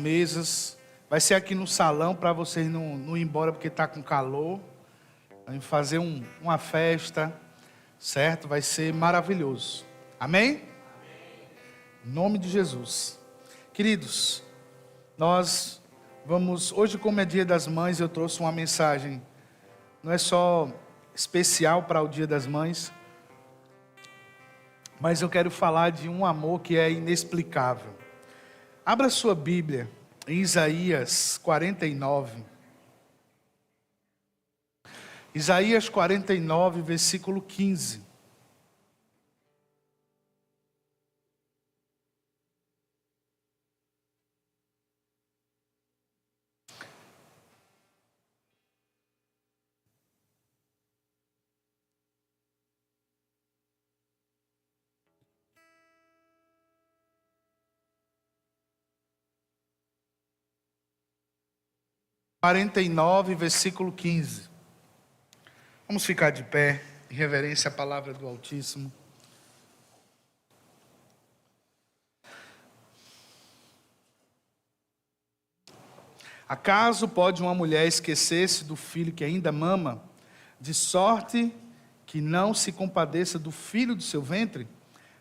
mesas. Vai ser aqui no salão para vocês não ir embora porque está com calor. Vamos fazer uma festa, certo? Vai ser maravilhoso. Amém? Em nome de Jesus. Queridos, nós vamos... Hoje, como é Dia das Mães, eu trouxe uma mensagem. Não é só especial para o Dia das Mães, mas eu quero falar de um amor que é inexplicável. Abra sua Bíblia em Isaías 49. Isaías 49, versículo 15. Versículo 15. Vamos ficar de pé, em reverência à palavra do Altíssimo. Acaso pode uma mulher esquecer-se do filho que ainda mama, de sorte que não se compadeça do filho do seu ventre?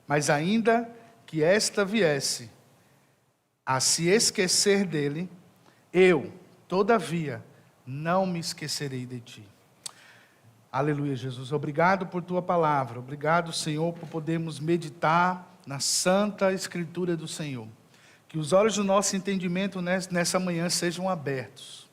Mas ainda que esta viesse a se esquecer dele, eu, todavia, não me esquecerei de ti. Aleluia, Jesus. Obrigado por tua palavra. Obrigado, Senhor, por podermos meditar na santa escritura do Senhor. Que os olhos do nosso entendimento nessa manhã sejam abertos.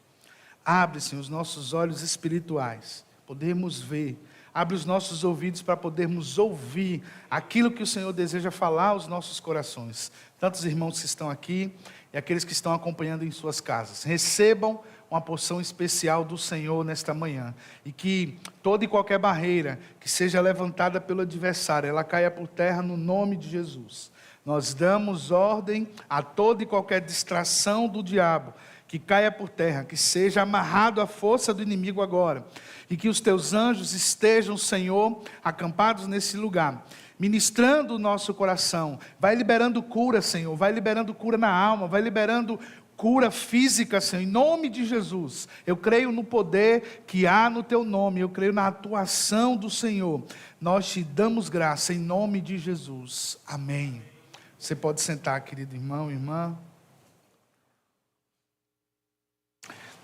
Abre, Senhor, os nossos olhos espirituais. Podemos ver. Abre os nossos ouvidos para podermos ouvir aquilo que o Senhor deseja falar aos nossos corações. Tantos irmãos que estão aqui e aqueles que estão acompanhando em suas casas. Recebam uma porção especial do Senhor nesta manhã. E que toda e qualquer barreira que seja levantada pelo adversário, ela caia por terra no nome de Jesus. Nós damos ordem a toda e qualquer distração do diabo, que caia por terra, que seja amarrado à força do inimigo agora. E que os teus anjos estejam, Senhor, acampados nesse lugar, ministrando o nosso coração. Vai liberando cura, Senhor, vai liberando cura na alma, vai liberando cura física, Senhor, em nome de Jesus. Eu creio no poder que há no teu nome, eu creio na atuação do Senhor. Nós te damos graça em nome de Jesus. Amém. Você pode sentar, querido irmão, irmã.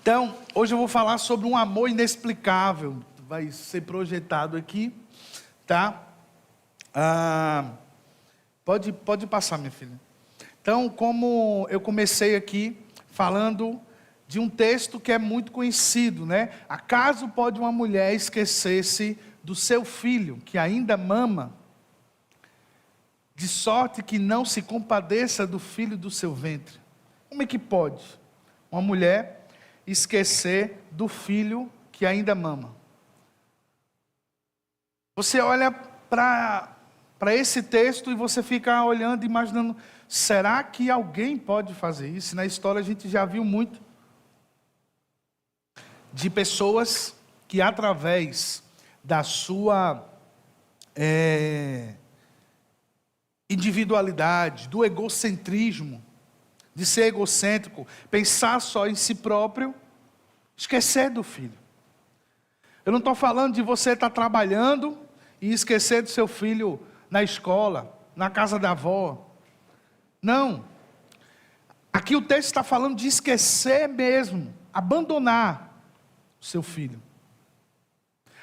Então, hoje eu vou falar sobre um amor inexplicável. Vai ser projetado aqui, tá? Pode passar, minha filha. Então, como eu comecei aqui falando de um texto que é muito conhecido, né? Acaso pode uma mulher esquecer-se do seu filho, que ainda mama, de sorte que não se compadeça do filho do seu ventre? Como é que pode uma mulher esquecer do filho que ainda mama? Você olha para esse texto e você fica olhando, imaginando, será que alguém pode fazer isso? Na história a gente já viu muito de pessoas que através da sua individualidade, do egocentrismo, de ser egocêntrico, pensar só em si próprio, esquecer do filho. Eu não estou falando de você estar trabalhando e esquecer do seu filho na escola, na casa da avó. Não. Aqui o texto está falando de esquecer mesmo, abandonar o seu filho.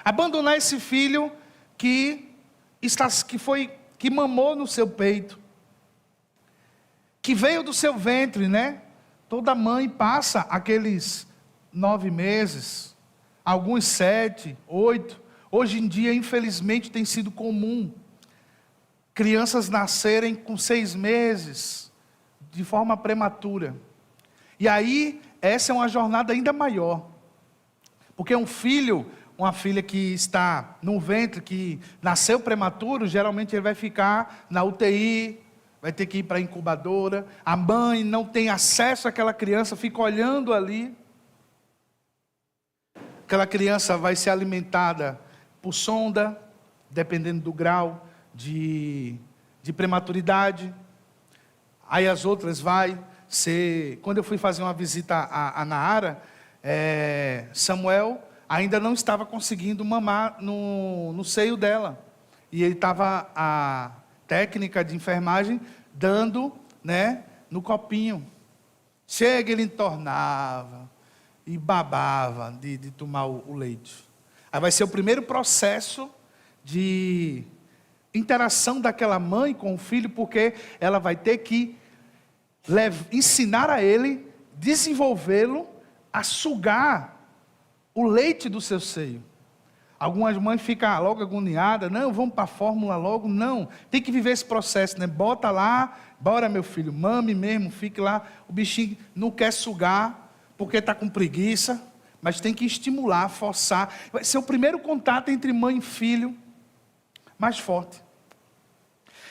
Abandonar esse filho que mamou no seu peito, que veio do seu ventre, né? Toda mãe passa aqueles 9 meses, alguns 7, 8. Hoje em dia, infelizmente, tem sido comum crianças nascerem com 6 meses, de forma prematura. E aí, essa é uma jornada ainda maior. Porque um filho, uma filha que está no ventre, que nasceu prematuro, geralmente ele vai ficar na UTI, vai ter que ir para a incubadora. A mãe não tem acesso àquela criança, fica olhando ali. Aquela criança vai ser alimentada por sonda, dependendo do grau de prematuridade. Aí as outras vai quando eu fui fazer uma visita a Naara, Samuel ainda não estava conseguindo mamar no seio dela. E ele estava, a técnica de enfermagem, dando, né, no copinho. Chega, ele entornava e babava de tomar o leite. Aí vai ser o primeiro processo de interação daquela mãe com o filho, porque ela vai ter que ensinar a ele, desenvolvê-lo a sugar o leite do seu seio. Algumas mães ficam logo agoniadas, não, vamos para a fórmula logo, não, tem que viver esse processo, né? Bota lá, bora meu filho, mame mesmo, fique lá, o bichinho não quer sugar, porque está com preguiça, mas tem que estimular, forçar, vai ser o primeiro contato entre mãe e filho, mais forte.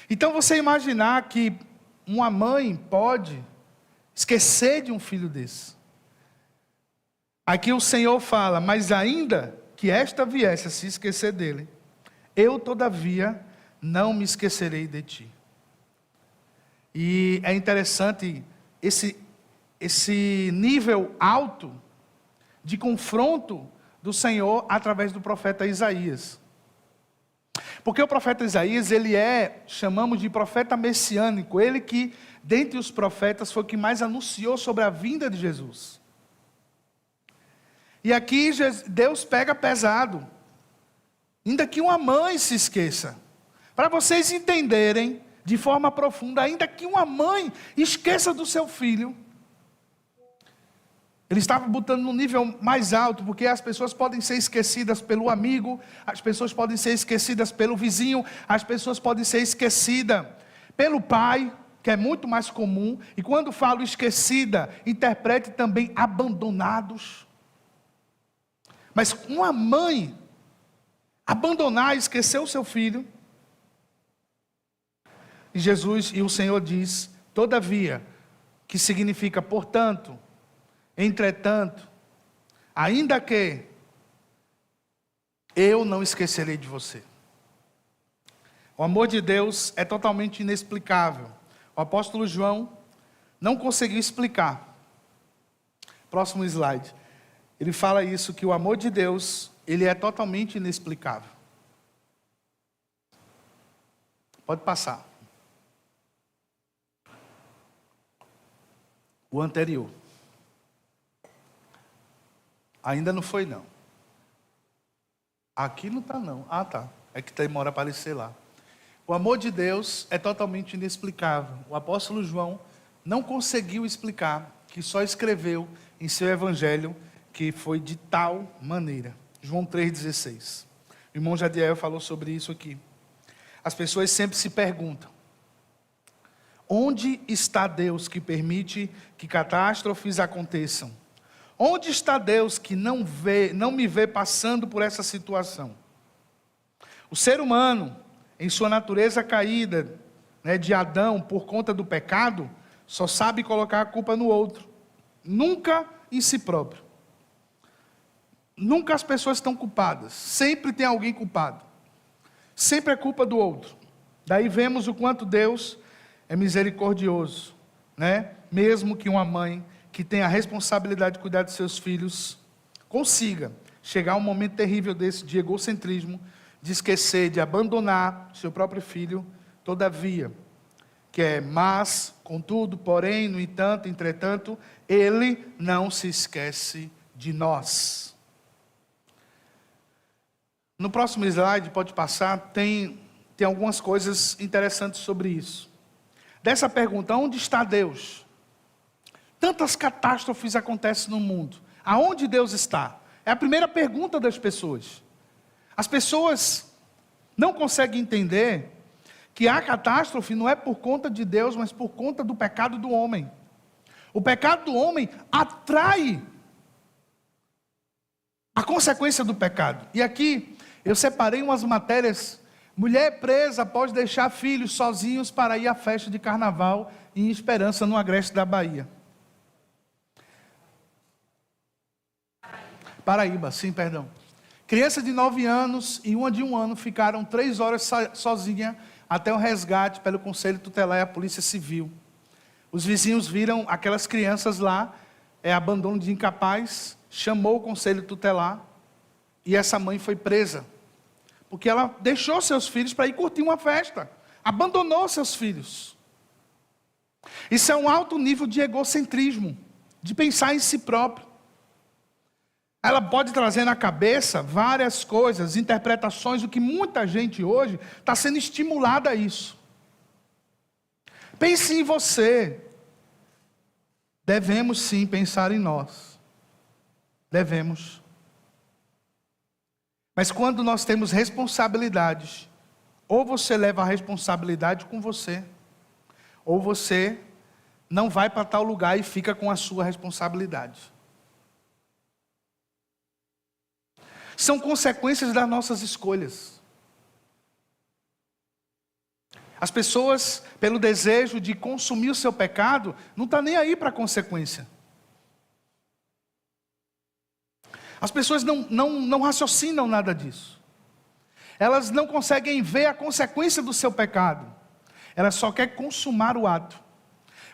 Então você imaginar que uma mãe pode esquecer de um filho desse. Aqui o Senhor fala, mas ainda que esta viesse a se esquecer dele, eu todavia não me esquecerei de ti. E é interessante esse nível alto de confronto do Senhor através do profeta Isaías. Porque o profeta Isaías, ele chamamos de profeta messiânico, ele que, dentre os profetas, foi o que mais anunciou sobre a vinda de Jesus. E aqui Deus pega pesado, ainda que uma mãe se esqueça, para vocês entenderem de forma profunda, ainda que uma mãe esqueça do seu filho, ele estava botando no nível mais alto, porque as pessoas podem ser esquecidas pelo amigo, as pessoas podem ser esquecidas pelo vizinho, as pessoas podem ser esquecidas pelo pai, que é muito mais comum, e quando falo esquecida, interprete também abandonados. Mas uma mãe abandonar, esquecer o seu filho, e Jesus e o Senhor diz, todavia, que significa portanto, entretanto, ainda que eu não esquecerei de você. O amor de Deus é totalmente inexplicável. O apóstolo João não conseguiu explicar. Próximo slide. Ele fala isso, que o amor de Deus, ele é totalmente inexplicável. Pode passar. O anterior. Ainda não foi, não. Aqui não está, não. Ah, tá. É que demora a aparecer lá. O amor de Deus é totalmente inexplicável. O apóstolo João não conseguiu explicar, que só escreveu em seu evangelho que foi de tal maneira. João 3,16. O irmão Jadiel falou sobre isso aqui. As pessoas sempre se perguntam, onde está Deus que permite que catástrofes aconteçam? Onde está Deus que não me vê passando por essa situação? O ser humano, em sua natureza caída, né, de Adão, por conta do pecado, só sabe colocar a culpa no outro, nunca em si próprio. Nunca as pessoas estão culpadas, sempre tem alguém culpado, sempre é culpa do outro. Daí vemos o quanto Deus é misericordioso, né? Mesmo que uma mãe que tem a responsabilidade de cuidar de seus filhos, consiga chegar a um momento terrível desse de egocentrismo, de esquecer, de abandonar seu próprio filho, todavia, mas, contudo, porém, no entanto, entretanto, ele não se esquece de nós. No próximo slide, pode passar, tem algumas coisas interessantes sobre isso. Dessa pergunta, onde está Deus? Tantas catástrofes acontecem no mundo. Aonde Deus está? É a primeira pergunta das pessoas. As pessoas não conseguem entender que a catástrofe não é por conta de Deus, mas por conta do pecado do homem. O pecado do homem atrai a consequência do pecado. E aqui eu separei umas matérias. Mulher presa após deixar filhos sozinhos para ir à festa de carnaval em Esperança, no Agreste da Bahia. Paraíba, sim, perdão. Criança de 9 anos e uma de 1 ano ficaram 3 horas sozinha até o resgate pelo Conselho Tutelar e a Polícia Civil. Os vizinhos viram aquelas crianças lá, abandono de incapaz, chamou o conselho tutelar, e essa mãe foi presa, porque ela deixou seus filhos para ir curtir uma festa, abandonou seus filhos. Isso é um alto nível de egocentrismo, de pensar em si próprio. Ela pode trazer na cabeça várias coisas, interpretações, do que muita gente hoje está sendo estimulada a isso. Pense em você. Devemos sim pensar em nós. Devemos. Mas quando nós temos responsabilidades, ou você leva a responsabilidade com você, ou você não vai para tal lugar e fica com a sua responsabilidade. São consequências das nossas escolhas. As pessoas, pelo desejo de consumir o seu pecado, não estão nem aí para a consequência. As pessoas não raciocinam nada disso. Elas não conseguem ver a consequência do seu pecado. Elas só querem consumar o ato.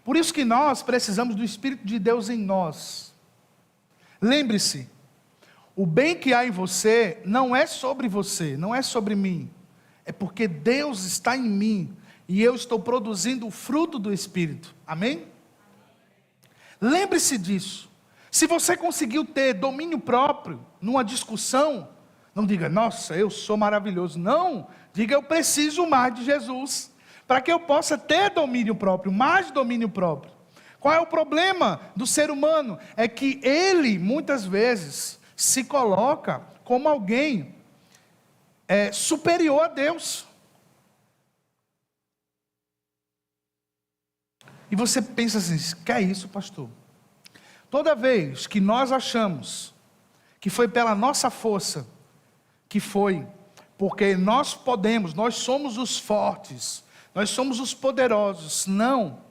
Por isso que nós precisamos do Espírito de Deus em nós. Lembre-se, o bem que há em você não é sobre você, não é sobre mim. É porque Deus está em mim e eu estou produzindo o fruto do Espírito. Amém? Lembre-se disso. Se você conseguiu ter domínio próprio numa discussão, não diga, nossa, eu sou maravilhoso. Não, diga, eu preciso mais de Jesus, para que eu possa ter domínio próprio, mais domínio próprio. Qual é o problema do ser humano? É que ele, muitas vezes, se coloca como alguém superior a Deus. E você pensa assim, que é isso, pastor? Toda vez que nós achamos que foi pela nossa força, que foi porque nós podemos, nós somos os fortes, nós somos os poderosos. Não,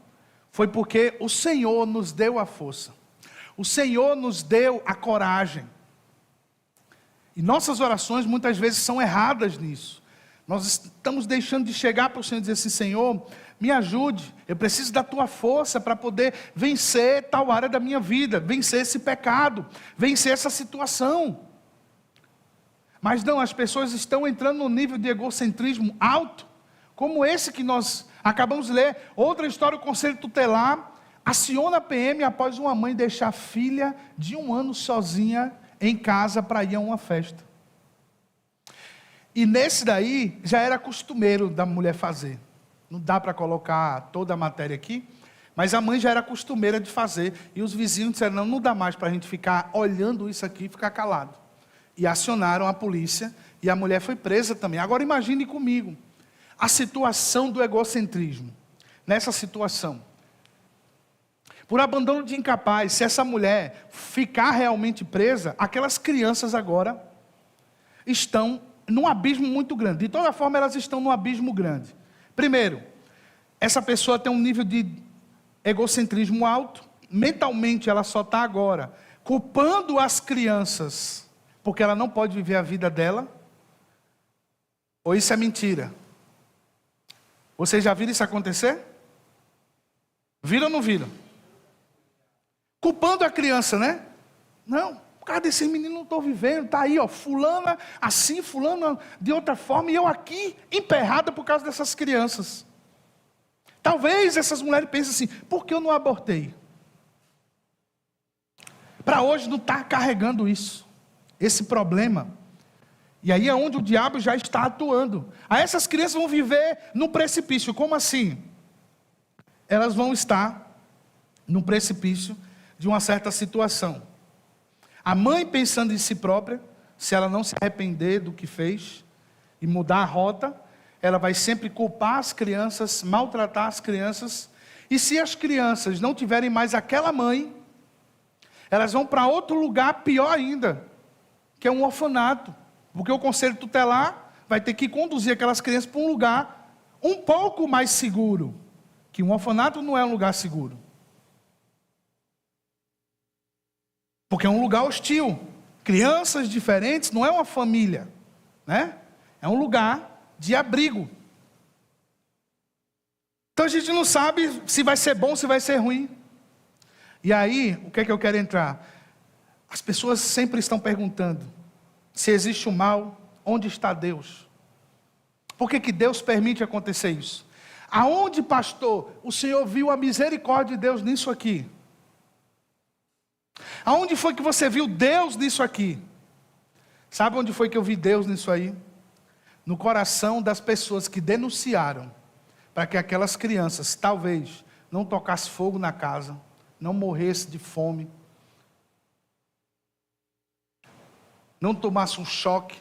foi porque o Senhor nos deu a força. O Senhor nos deu a coragem. E nossas orações muitas vezes são erradas nisso. Nós estamos deixando de chegar para o Senhor e dizer assim, Senhor, me ajude, eu preciso da tua força para poder vencer tal área da minha vida, vencer esse pecado, vencer essa situação. Mas não, as pessoas estão entrando num nível de egocentrismo alto, como esse que nós acabamos de ler. Outra história, o conselho tutelar aciona a PM após uma mãe deixar a filha de 1 ano sozinha em casa para ir a uma festa. E nesse daí, já era costumeiro da mulher fazer. Não dá para colocar toda a matéria aqui, mas a mãe já era costumeira de fazer. E os vizinhos disseram, não dá mais para a gente ficar olhando isso aqui e ficar calado. E acionaram a polícia e a mulher foi presa também. Agora imagine comigo, a situação do egocentrismo. Nessa situação, por abandono de incapaz, se essa mulher ficar realmente presa, aquelas crianças agora estão num abismo muito grande. De toda forma, elas estão num abismo grande. Primeiro, essa pessoa tem um nível de egocentrismo alto. Mentalmente, ela só está agora culpando as crianças, porque ela não pode viver a vida dela. Ou isso é mentira? Vocês já viram isso acontecer? Viram ou não viram? Culpando a criança, né? Não, por causa desse menino não estou vivendo, está aí, ó, fulana assim, fulana de outra forma, e eu aqui emperrada por causa dessas crianças. Talvez essas mulheres pensem assim, por que eu não abortei? Para hoje não está carregando isso, esse problema. E aí é onde o diabo já está atuando. Aí essas crianças vão viver no precipício. Como assim? Elas vão estar no precipício de uma certa situação. A mãe pensando em si própria, se ela não se arrepender do que fez e mudar a rota, ela vai sempre culpar as crianças, maltratar as crianças. E se as crianças não tiverem mais aquela mãe, elas vão para outro lugar pior ainda, que é um orfanato. Porque o conselho tutelar vai ter que conduzir aquelas crianças para um lugar um pouco mais seguro. Que um orfanato não é um lugar seguro. Porque é um lugar hostil. Crianças diferentes não é uma família, né? É um lugar de abrigo. Então a gente não sabe se vai ser bom, se vai ser ruim. E aí, o que é que eu quero entrar? As pessoas sempre estão perguntando, se existe o mal, onde está Deus? Por que Deus permite acontecer isso? Aonde, pastor, o Senhor viu a misericórdia de Deus nisso aqui? Aonde foi que você viu Deus nisso aqui? Sabe onde foi que eu vi Deus nisso aí? No coração das pessoas que denunciaram, para que aquelas crianças, talvez, não tocassem fogo na casa, não morressem de fome, não tomassem um choque,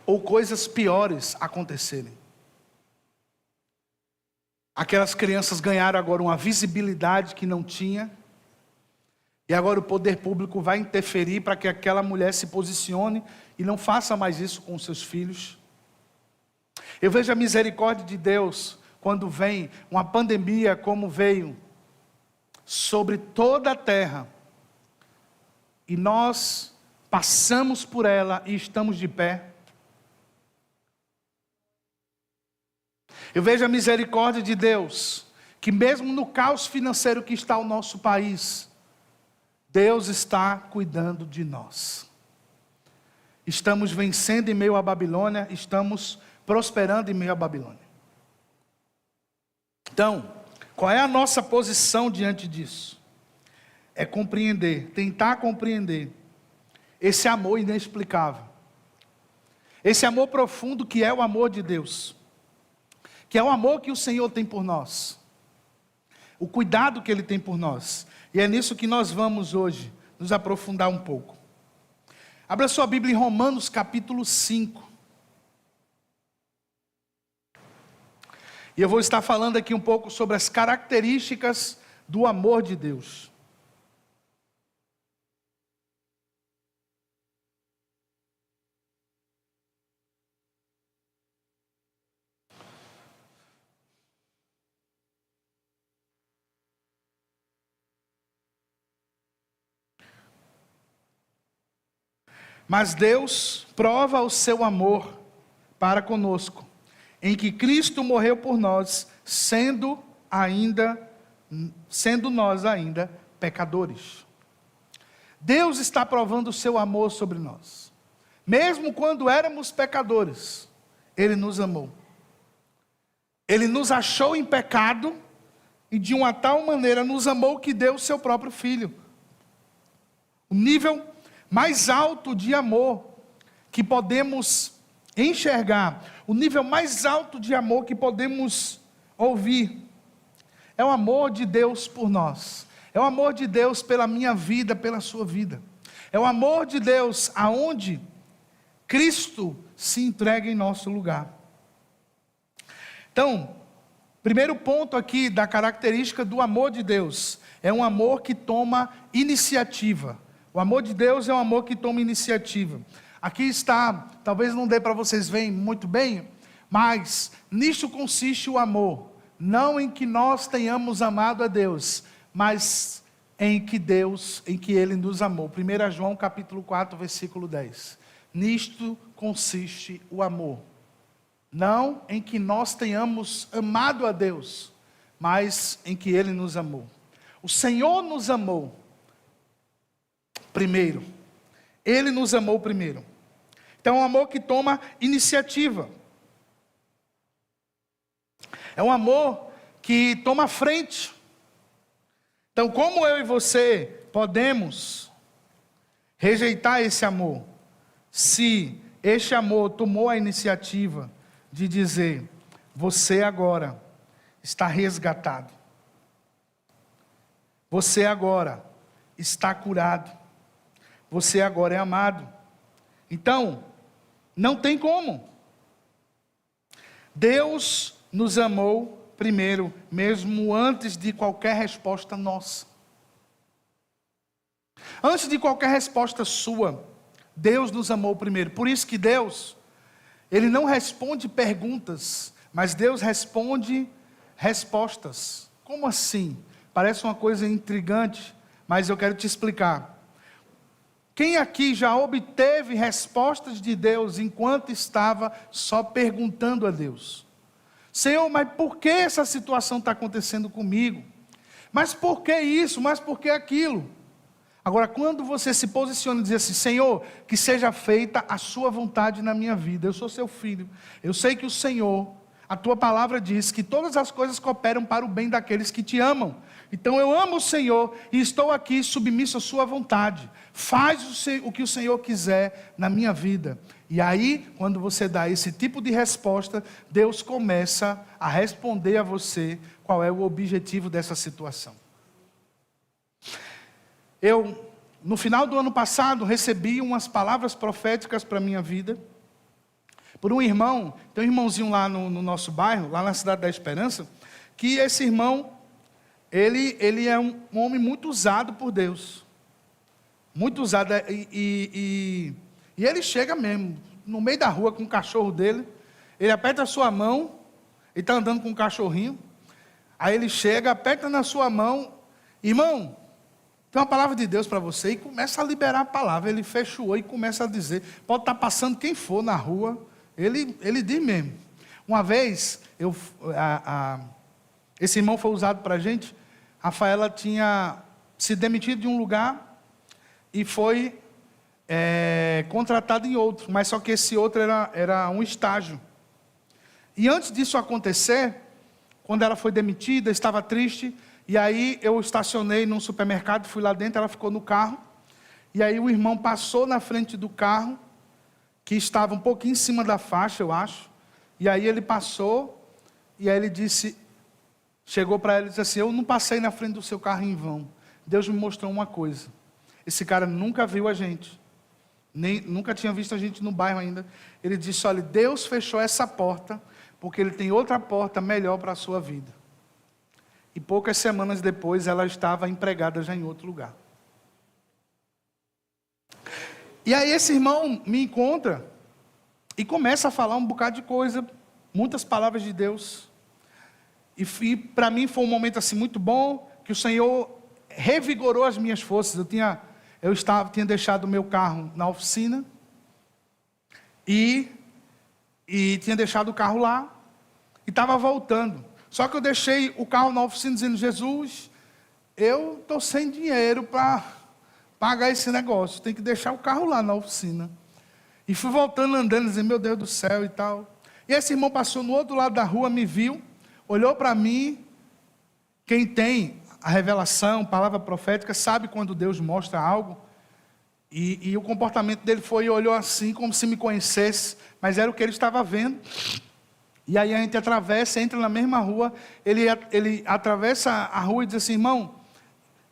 ou coisas piores acontecerem. Aquelas crianças ganharam agora uma visibilidade que não tinha, e agora o poder público vai interferir para que aquela mulher se posicione e não faça mais isso com seus filhos. Eu vejo a misericórdia de Deus quando vem uma pandemia como veio sobre toda a terra, e nós passamos por ela e estamos de pé. Eu vejo a misericórdia de Deus, que mesmo no caos financeiro que está o nosso país, Deus está cuidando de nós. Estamos vencendo em meio à Babilônia, estamos prosperando em meio à Babilônia. Então, qual é a nossa posição diante disso? É compreender, tentar compreender esse amor inexplicável. Esse amor profundo que é o amor de Deus. Que é o amor que o Senhor tem por nós. O cuidado que Ele tem por nós. E é nisso que nós vamos hoje nos aprofundar um pouco. Abra sua Bíblia em Romanos capítulo 5. E eu vou estar falando aqui um pouco sobre as características do amor de Deus. Mas Deus prova o seu amor para conosco, em que Cristo morreu por nós, sendo nós ainda pecadores. Deus está provando o seu amor sobre nós. Mesmo quando éramos pecadores, Ele nos amou. Ele nos achou em pecado e de uma tal maneira nos amou que deu o seu próprio Filho. O nível mais alto de amor que podemos enxergar, o nível mais alto de amor que podemos ouvir, é o amor de Deus por nós. É o amor de Deus pela minha vida, pela sua vida. É o amor de Deus aonde Cristo se entrega em nosso lugar. Então, primeiro ponto aqui da característica do amor de Deus, é um amor que toma iniciativa. O amor de Deus é um amor que toma iniciativa. Aqui está, talvez não dê para vocês verem muito bem, mas nisso consiste o amor. Não em que nós tenhamos amado a Deus, mas em que Ele nos amou. 1 João capítulo 4, versículo 10. Nisto consiste o amor. Não em que nós tenhamos amado a Deus, mas em que Ele nos amou. O Senhor nos amou primeiro. Ele nos amou primeiro. Então é um amor que toma iniciativa. É um amor que toma frente. Então, como eu e você podemos rejeitar esse amor? Se este amor tomou a iniciativa de dizer, você agora está resgatado. Você agora está curado. Você agora é amado. Então, não tem como. Deus nos amou primeiro, mesmo antes de qualquer resposta nossa. Antes de qualquer resposta sua, Deus nos amou primeiro. Por isso que Deus, Ele não responde perguntas, mas Deus responde respostas. Como assim? Parece uma coisa intrigante, mas eu quero te explicar. O Quem aqui já obteve respostas de Deus enquanto estava só perguntando a Deus? Senhor, mas por que essa situação está acontecendo comigo? Mas por que isso? Mas por que aquilo? Agora, quando você se posiciona e diz assim: Senhor, que seja feita a sua vontade na minha vida, eu sou seu filho, eu sei que o Senhor, a tua palavra diz que todas as coisas cooperam para o bem daqueles que te amam. Então eu amo o Senhor e estou aqui submisso à sua vontade. Faz o que o Senhor quiser na minha vida. E aí, quando você dá esse tipo de resposta, Deus começa a responder a você qual é o objetivo dessa situação. Eu, no final do ano passado, recebi umas palavras proféticas para a minha vida, por um irmão. Tem um irmãozinho lá no nosso bairro, lá na Cidade da Esperança, que esse irmão, ele é um homem muito usado por Deus. Muito usado. E ele chega mesmo, no meio da rua com o cachorro dele, ele aperta a sua mão, ele está andando com um cachorrinho, aí ele chega, aperta na sua mão: irmão, tem uma palavra de Deus para você, e começa a liberar a palavra. Ele fecha o olho e começa a dizer. Pode estar passando quem for na rua, ele diz mesmo. Uma vez, esse irmão foi usado para a gente. Rafaela tinha se demitido de um lugar e foi contratada em outro, mas só que esse outro era um estágio. E antes disso acontecer, quando ela foi demitida, estava triste. E aí eu estacionei num supermercado, fui lá dentro, ela ficou no carro. E aí o irmão passou na frente do carro, que estava um pouquinho em cima da faixa, eu acho. E aí ele passou, e aí ele disse, chegou para ela e disse assim: eu não passei na frente do seu carro em vão. Deus me mostrou uma coisa. Esse cara nunca viu a gente, nunca tinha visto a gente no bairro ainda. Ele disse: olha, Deus fechou essa porta, porque Ele tem outra porta melhor para a sua vida. E poucas semanas depois, ela estava empregada já em outro lugar. E aí esse irmão me encontra e começa a falar um bocado de coisa, muitas palavras de Deus. E para mim foi um momento assim muito bom, que o Senhor revigorou as minhas forças. Eu tinha deixado o meu carro na oficina e tinha deixado o carro lá e estava voltando. Só que eu deixei o carro na oficina dizendo: Jesus, eu estou sem dinheiro para pagar esse negócio, tem que deixar o carro lá na oficina. E fui voltando andando, dizendo: meu Deus do céu e tal. E esse irmão passou no outro lado da rua, me viu, olhou para mim. Quem tem a revelação, palavra profética, sabe quando Deus mostra algo. E o comportamento dele olhou assim, como se me conhecesse, mas era o que ele estava vendo. E aí a gente atravessa, entra na mesma rua, ele atravessa a rua e diz assim: irmão,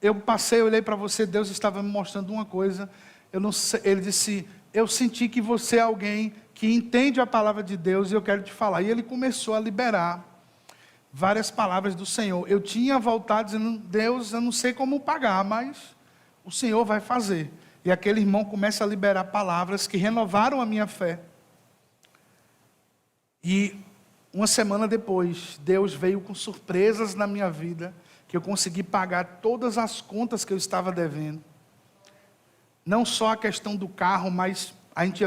eu passei, olhei para você, Deus estava me mostrando uma coisa, eu não sei, ele disse: eu senti que você é alguém que entende a palavra de Deus e eu quero te falar. E ele começou a liberar várias palavras do Senhor. Eu tinha voltado dizendo: Deus, eu não sei como pagar, mas o Senhor vai fazer. E aquele irmão começa a liberar palavras que renovaram a minha fé. E uma semana depois, Deus veio com surpresas na minha vida, que eu consegui pagar todas as contas que eu estava devendo. Não só a questão do carro, mas a gente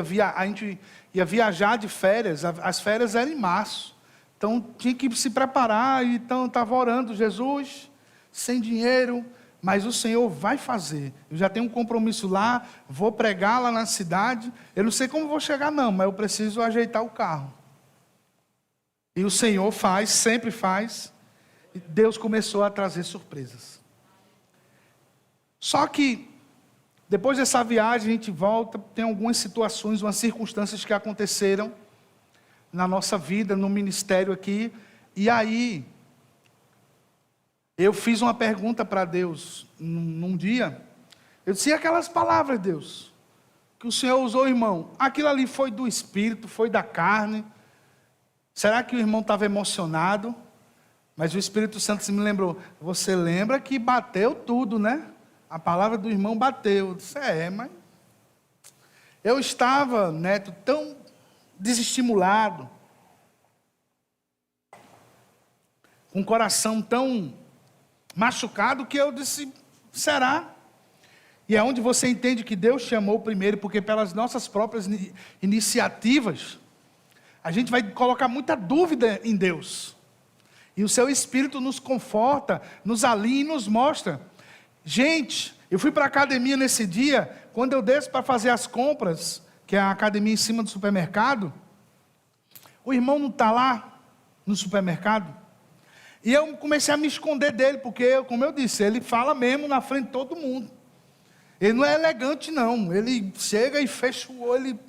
ia viajar de férias. As férias eram em março. Então tinha que se preparar. Então eu estava orando: Jesus, sem dinheiro, mas o Senhor vai fazer. Eu já tenho um compromisso lá, vou pregar lá na cidade. Eu não sei como vou chegar não, mas eu preciso ajeitar o carro. E o Senhor faz, sempre faz. E Deus começou a trazer surpresas. Só que, depois dessa viagem, a gente volta, tem algumas situações, umas circunstâncias que aconteceram na nossa vida, no ministério aqui. E aí, eu fiz uma pergunta para Deus, num dia. Eu disse: e aquelas palavras, Deus, que o Senhor usou, irmão? Aquilo ali foi do Espírito, foi da carne? Será que o irmão estava emocionado? Mas o Espírito Santo me lembrou: você lembra que bateu tudo, né? A palavra do irmão bateu. Eu disse: mas eu estava, Neto, tão desestimulado, com o coração tão machucado, que eu disse: será? E é onde você entende que Deus te amou primeiro, porque pelas nossas próprias iniciativas, a gente vai colocar muita dúvida em Deus. E o seu Espírito nos conforta, nos alinha e nos mostra. Gente, eu fui para a academia nesse dia, quando eu desço para fazer as compras, que é a academia em cima do supermercado, o irmão não está lá no supermercado. E eu comecei a me esconder dele, porque, como eu disse, ele fala mesmo na frente de todo mundo. Ele não é elegante, não. Ele chega e fecha o olho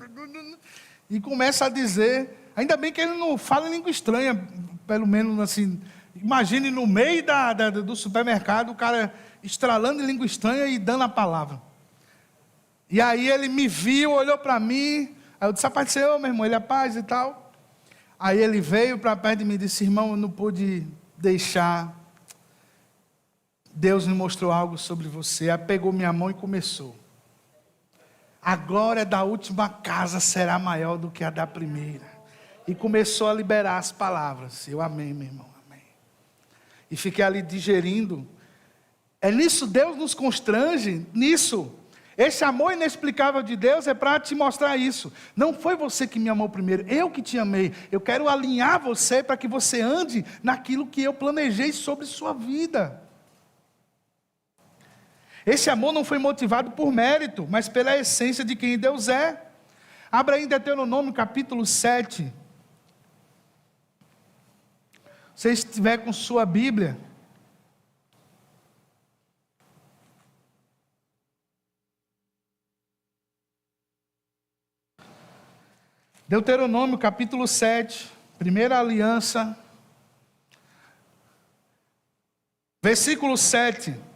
e começa a dizer. Ainda bem que ele não fala língua estranha, pelo menos assim. Imagine no meio do supermercado, o cara estralando em língua estranha e dando a palavra. E aí ele me viu, olhou para mim. Aí eu disse: a paz do Senhor, meu irmão. Ele: a paz e tal. Aí ele veio para perto de mim e disse: irmão, eu não pude deixar. Deus me mostrou algo sobre você. Aí pegou minha mão e começou: a glória da última casa será maior do que a da primeira. E começou a liberar as palavras. Eu: amém, meu irmão, amém. E fiquei ali digerindo. É nisso Deus nos constrange, nisso. Esse amor inexplicável de Deus é para te mostrar isso. Não foi você que me amou primeiro, eu que te amei. Eu quero alinhar você para que você ande naquilo que eu planejei sobre sua vida. Esse amor não foi motivado por mérito, mas pela essência de quem Deus é. Abra aí em Deuteronômio capítulo 7. Se você estiver com sua Bíblia. Deuteronômio capítulo 7, primeira aliança. Versículo 7.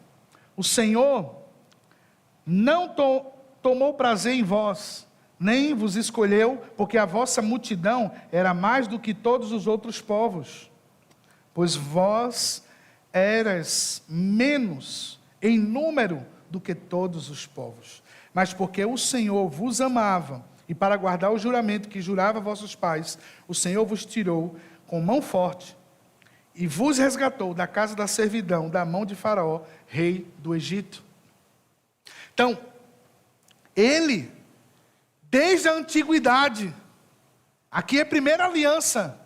O Senhor não tomou prazer em vós, nem vos escolheu, porque a vossa multidão era mais do que todos os outros povos. Pois vós eras menos em número do que todos os povos. Mas porque o Senhor vos amava, e para guardar o juramento que jurava a vossos pais, o Senhor vos tirou com mão forte, e vos resgatou da casa da servidão, da mão de Faraó, rei do Egito. Então, ele, desde a antiguidade, aqui é a primeira aliança,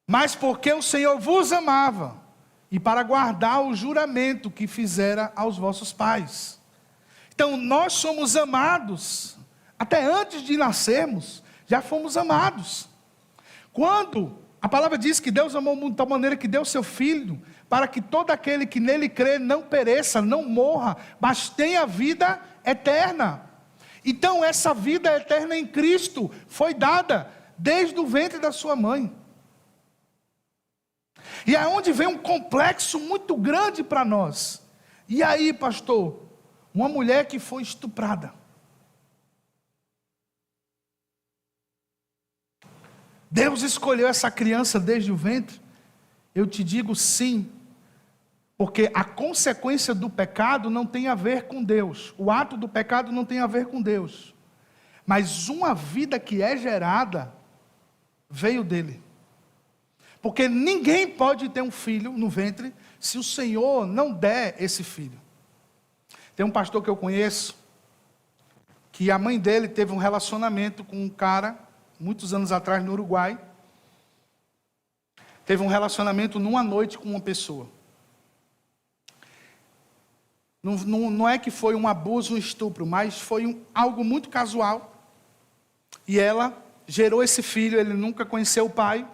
mas porque o Senhor vos amava, e para guardar o juramento que fizera aos vossos pais. Então, nós somos amados, até antes de nascermos, já fomos amados. Quando a palavra diz que Deus amou o mundo de tal maneira que deu seu Filho, para que todo aquele que nele crê não pereça, não morra, mas tenha vida eterna. Então essa vida eterna em Cristo foi dada desde o ventre da sua mãe. E é onde vem um complexo muito grande para nós. E aí, pastor, uma mulher que foi estuprada. Deus escolheu essa criança desde o ventre? Eu te digo sim, porque a consequência do pecado não tem a ver com Deus, o ato do pecado não tem a ver com Deus, mas uma vida que é gerada, veio dele, porque ninguém pode ter um filho no ventre, se o Senhor não der esse filho. Tem um pastor que eu conheço, que a mãe dele teve um relacionamento com um cara, muitos anos atrás no Uruguai, teve um relacionamento numa noite com uma pessoa. Não é que foi um abuso, um estupro, mas foi algo muito casual. E ela gerou esse filho, ele nunca conheceu o pai.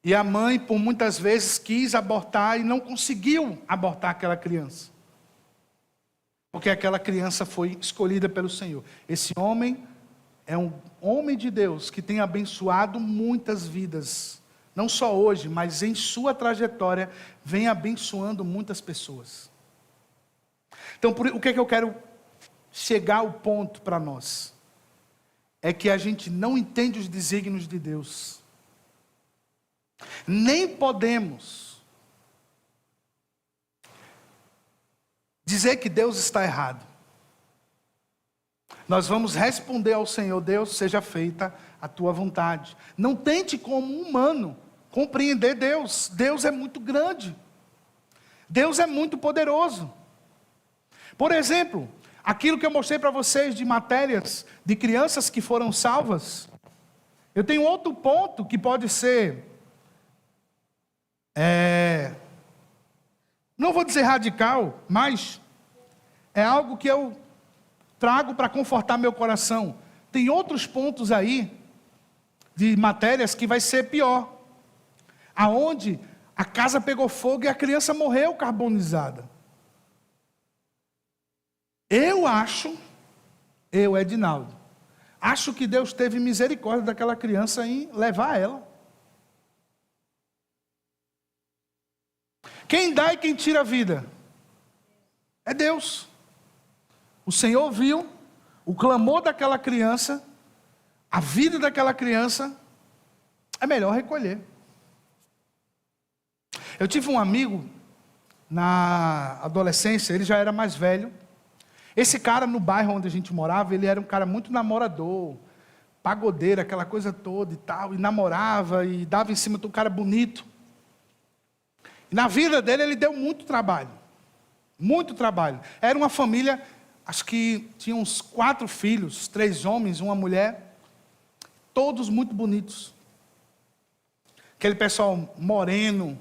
E a mãe, por muitas vezes, quis abortar e não conseguiu abortar aquela criança. Porque aquela criança foi escolhida pelo Senhor. Esse homem é um homem de Deus que tem abençoado muitas vidas. Não só hoje, mas em sua trajetória, vem abençoando muitas pessoas. Então, o que é que eu quero chegar ao ponto para nós? É que a gente não entende os desígnios de Deus. Nem podemos dizer que Deus está errado. Nós vamos responder ao Senhor: Deus, seja feita a tua vontade. Não tente como humano compreender Deus. Deus é muito grande. Deus é muito poderoso. Por exemplo, aquilo que eu mostrei para vocês de matérias de crianças que foram salvas. Eu tenho outro ponto que pode ser, não vou dizer radical, mas é algo que eu trago para confortar meu coração. Tem outros pontos aí, de matérias, que vai ser pior. Aonde a casa pegou fogo e a criança morreu carbonizada. Eu, Edinaldo, acho que Deus teve misericórdia daquela criança em levar ela. Quem dá e quem tira a vida? É Deus. O Senhor ouviu o clamor daquela criança, a vida daquela criança, é melhor recolher. Eu tive um amigo na adolescência, ele já era mais velho. Esse cara no bairro onde a gente morava, ele era um cara muito namorador, pagodeiro, aquela coisa toda e tal, e namorava e dava em cima de um cara bonito. E na vida dele ele deu muito trabalho. Muito trabalho. Era uma família, acho que tinha uns 4 filhos, 3 homens, uma mulher, todos muito bonitos. Aquele pessoal moreno,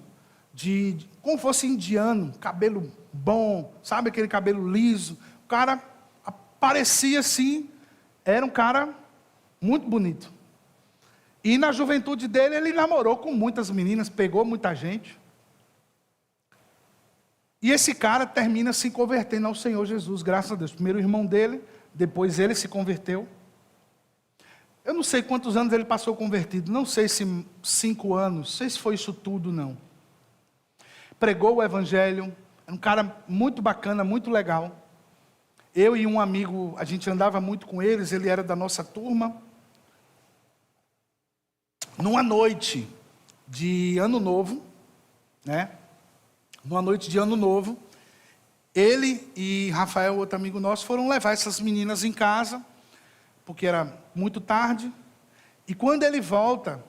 como fosse indiano, cabelo bom, sabe aquele cabelo liso. O cara parecia assim, era um cara muito bonito. E na juventude dele, ele namorou com muitas meninas, pegou muita gente. E esse cara termina se convertendo ao Senhor Jesus, graças a Deus. Primeiro o irmão dele, depois ele se converteu. Eu não sei quantos anos ele passou convertido, não sei se 5 anos, não sei se foi isso tudo, não. Pregou o evangelho, era um cara muito bacana, muito legal. Eu e um amigo, a gente andava muito com eles, ele era da nossa turma. Numa noite de Ano Novo, né? Numa noite de Ano Novo, ele e Rafael, outro amigo nosso, foram levar essas meninas em casa, porque era muito tarde. E quando ele volta,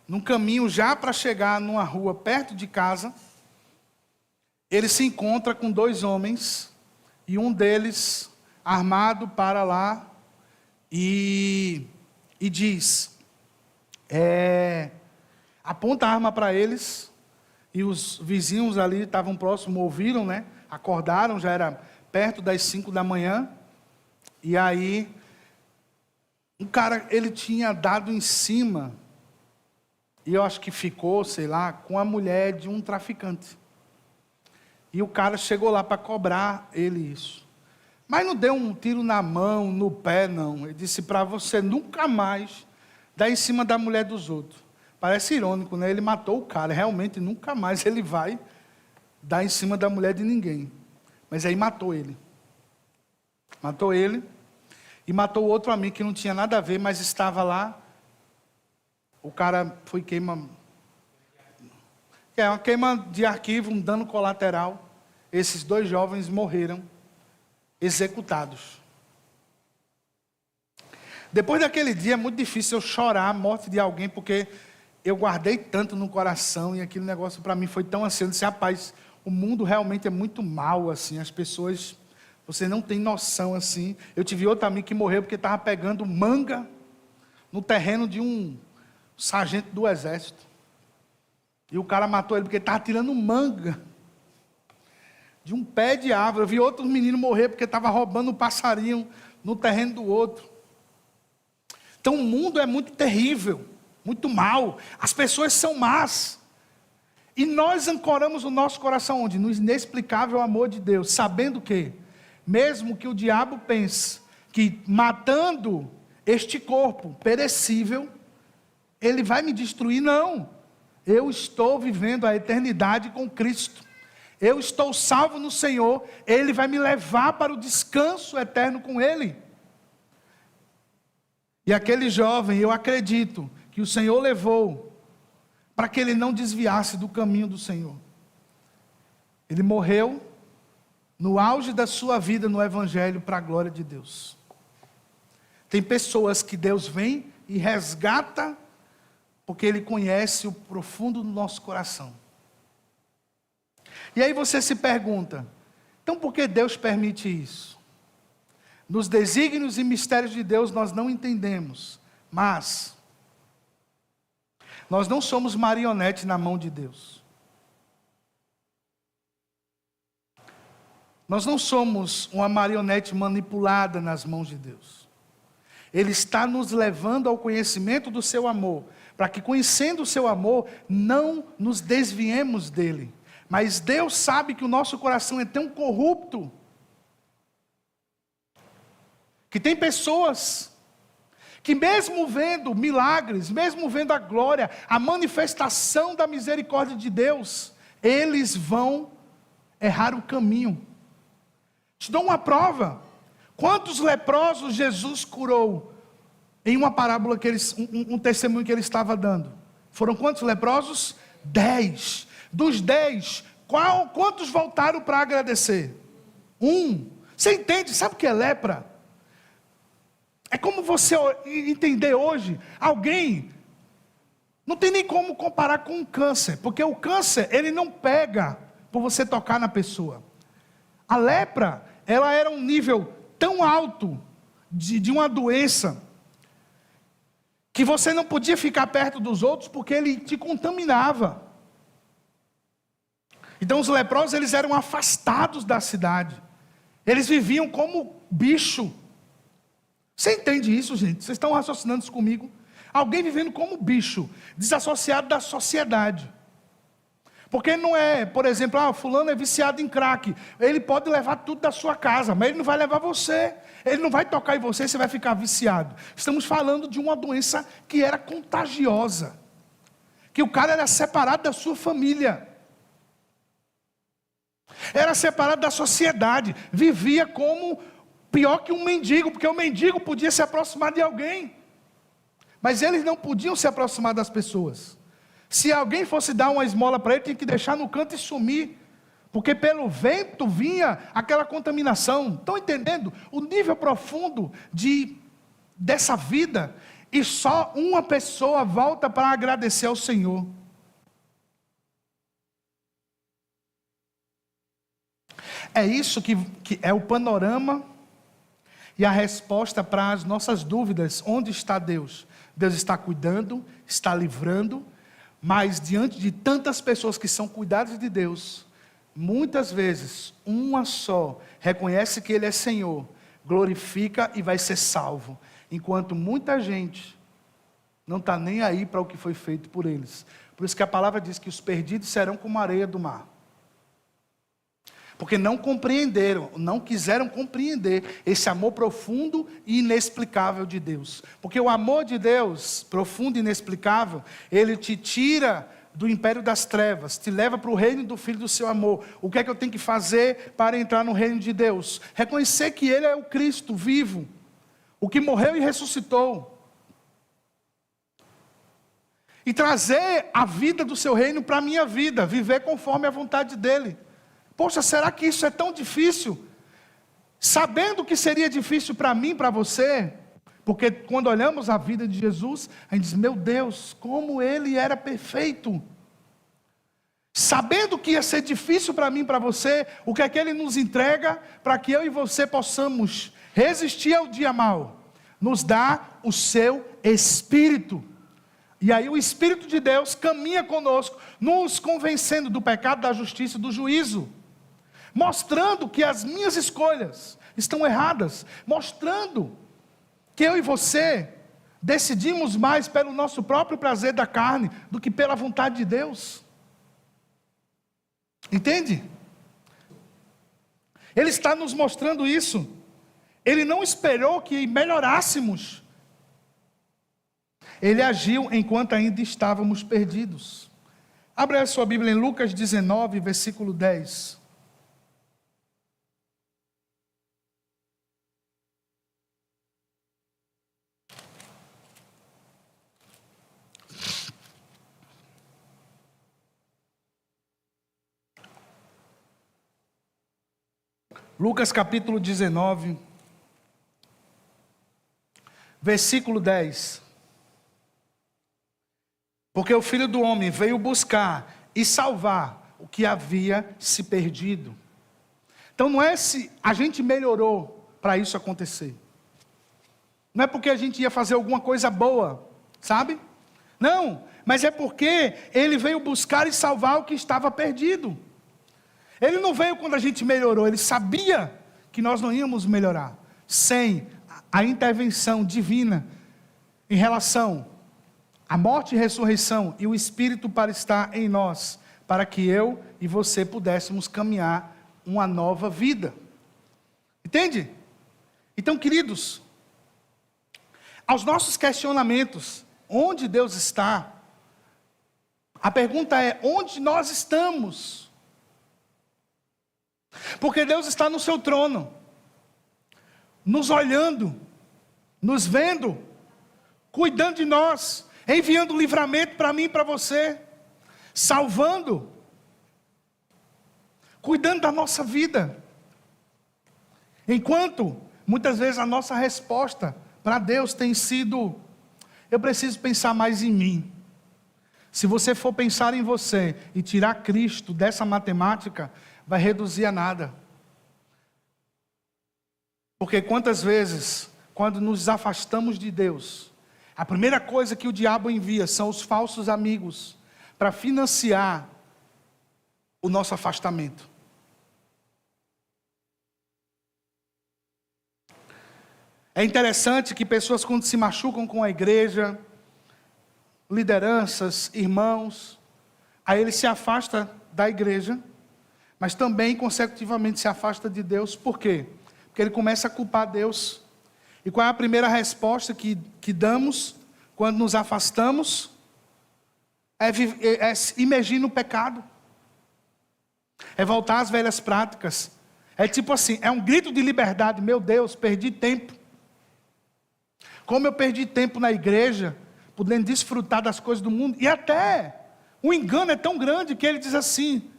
num caminho já para chegar numa rua perto de casa, ele se encontra com 2 homens, e um deles, armado, para lá e diz, aponta a arma para eles, e os vizinhos ali estavam próximos, ouviram, né? Acordaram, já era perto das 5 da manhã, e aí, um cara, ele tinha dado em cima, e eu acho que ficou, sei lá, com a mulher de um traficante. E o cara chegou lá para cobrar ele isso. Mas não deu um tiro na mão, no pé, não. Ele disse para você nunca mais dar em cima da mulher dos outros. Parece irônico, né? Ele matou o cara, realmente nunca mais ele vai dar em cima da mulher de ninguém. Mas aí matou ele. Matou ele e matou o outro amigo que não tinha nada a ver, mas estava lá. O cara foi queima... uma queima de arquivo, um dano colateral. Esses 2 jovens morreram executados. Depois daquele dia é muito difícil eu chorar a morte de alguém, porque eu guardei tanto no coração e aquele negócio para mim foi tão assim. Eu disse, rapaz, o mundo realmente é muito mal assim, as pessoas, você não tem noção assim. Eu tive outro amigo que morreu porque estava pegando manga no terreno de um sargento do exército. E o cara matou ele porque ele estava tirando manga de um pé de árvore. Eu vi outro menino morrer porque estava roubando um passarinho no terreno do outro. Então o mundo é muito terrível, muito mal. As pessoas são más. E nós ancoramos o nosso coração onde? No inexplicável amor de Deus, sabendo que, mesmo que o diabo pense que matando este corpo perecível, ele vai me destruir, não. Eu estou vivendo a eternidade com Cristo. Eu estou salvo no Senhor, Ele vai me levar para o descanso eterno com Ele. E aquele jovem, eu acredito que o Senhor levou para que ele não desviasse do caminho do Senhor. Ele morreu no auge da sua vida no Evangelho para a glória de Deus. Tem pessoas que Deus vem e resgata porque Ele conhece o profundo do nosso coração. E aí você se pergunta, Então por que Deus permite isso? Nos desígnios e mistérios de Deus nós não entendemos, mas nós não somos marionete na mão de Deus. Nós não somos uma marionete manipulada nas mãos de Deus. Ele está nos levando ao conhecimento do seu amor, para que conhecendo o seu amor, não nos desviemos dele. Mas Deus sabe que o nosso coração é tão corrupto, que tem pessoas que mesmo vendo milagres, mesmo vendo a glória, a manifestação da misericórdia de Deus, eles vão errar o caminho. Te dou uma prova. Quantos leprosos Jesus curou em uma parábola um testemunho que ele estava dando? Foram quantos leprosos? 10. Dos 10, quantos voltaram para agradecer? 1. Você entende? Sabe o que é lepra? É como você entender hoje, alguém, não tem nem como comparar com um câncer, porque o câncer, ele não pega por você tocar na pessoa. A lepra, ela era um nível tão alto de uma doença, que você não podia ficar perto dos outros, porque ele te contaminava. Então os leprosos, eles eram afastados da cidade, eles viviam como bicho. Você entende isso, gente? Vocês estão raciocinando isso comigo? Alguém vivendo como bicho, desassociado da sociedade. Porque não é, por exemplo, fulano é viciado em crack. Ele pode levar tudo da sua casa, mas ele não vai levar você. Ele não vai tocar em você e você vai ficar viciado. Estamos falando de uma doença que era contagiosa. Que o cara era separado da sua família. Era separado da sociedade. Vivia como pior que um mendigo, porque o mendigo podia se aproximar de alguém. Mas eles não podiam se aproximar das pessoas. Se alguém fosse dar uma esmola para ele, tinha que deixar no canto e sumir. Porque pelo vento vinha aquela contaminação. Estão entendendo? O nível profundo dessa vida. E só uma pessoa volta para agradecer ao Senhor. É isso que é o panorama e a resposta para as nossas dúvidas. Onde está Deus? Deus está cuidando, está livrando, mas diante de tantas pessoas que são cuidadas de Deus, muitas vezes, uma só reconhece que Ele é Senhor, glorifica e vai ser salvo, enquanto muita gente não está nem aí para o que foi feito por eles. Por isso que a palavra diz que os perdidos serão como a areia do mar. Porque não compreenderam, não quiseram compreender esse amor profundo e inexplicável de Deus. Porque o amor de Deus, profundo e inexplicável, ele te tira do império das trevas, te leva para o reino do Filho do seu amor. O que é que eu tenho que fazer para entrar no reino de Deus? Reconhecer que Ele é o Cristo vivo, o que morreu e ressuscitou. E trazer a vida do seu reino para a minha vida, viver conforme a vontade dEle. Poxa, será que isso é tão difícil? Sabendo que seria difícil para mim, para você, porque quando olhamos a vida de Jesus, a gente diz, meu Deus, como Ele era perfeito. Sabendo que ia ser difícil para mim, para você, o que é que Ele nos entrega para que eu e você possamos resistir ao dia mau? Nos dá o seu Espírito. E aí o Espírito de Deus caminha conosco, nos convencendo do pecado, da justiça e do juízo. Mostrando que as minhas escolhas estão erradas. Mostrando que eu e você decidimos mais pelo nosso próprio prazer da carne do que pela vontade de Deus. Entende? Ele está nos mostrando isso. Ele não esperou que melhorássemos. Ele agiu enquanto ainda estávamos perdidos. Abra a sua Bíblia em Lucas 19, versículo 10. Lucas capítulo 19, versículo 10. Porque o Filho do Homem veio buscar e salvar o que havia se perdido. Então não é se a gente melhorou para isso acontecer. Não é porque a gente ia fazer alguma coisa boa, sabe? Não, mas é porque Ele veio buscar e salvar o que estava perdido. Ele não veio quando a gente melhorou, Ele sabia que nós não íamos melhorar sem a intervenção divina em relação à morte e ressurreição e o Espírito para estar em nós, para que eu e você pudéssemos caminhar uma nova vida. Entende? Então, queridos, aos nossos questionamentos, onde Deus está? A pergunta é, onde nós estamos? Porque Deus está no seu trono, nos olhando, nos vendo, cuidando de nós, enviando livramento para mim e para você, salvando, cuidando da nossa vida. Enquanto, muitas vezes a nossa resposta para Deus tem sido, eu preciso pensar mais em mim. Se você for pensar em você e tirar Cristo dessa matemática, vai reduzir a nada. Porque quantas vezes, quando nos afastamos de Deus, a primeira coisa que o diabo envia são os falsos amigos para financiar o nosso afastamento. É interessante que pessoas, quando se machucam com a igreja, lideranças, irmãos, aí ele se afasta da igreja, mas também consecutivamente se afasta de Deus. Por quê? Porque ele começa a culpar Deus. E qual é a primeira resposta que damos quando nos afastamos? É imergir no pecado. É voltar às velhas práticas. É tipo assim, é um grito de liberdade. Meu Deus, perdi tempo. Como eu perdi tempo na igreja, podendo desfrutar das coisas do mundo. E até, o engano é tão grande que ele diz assim,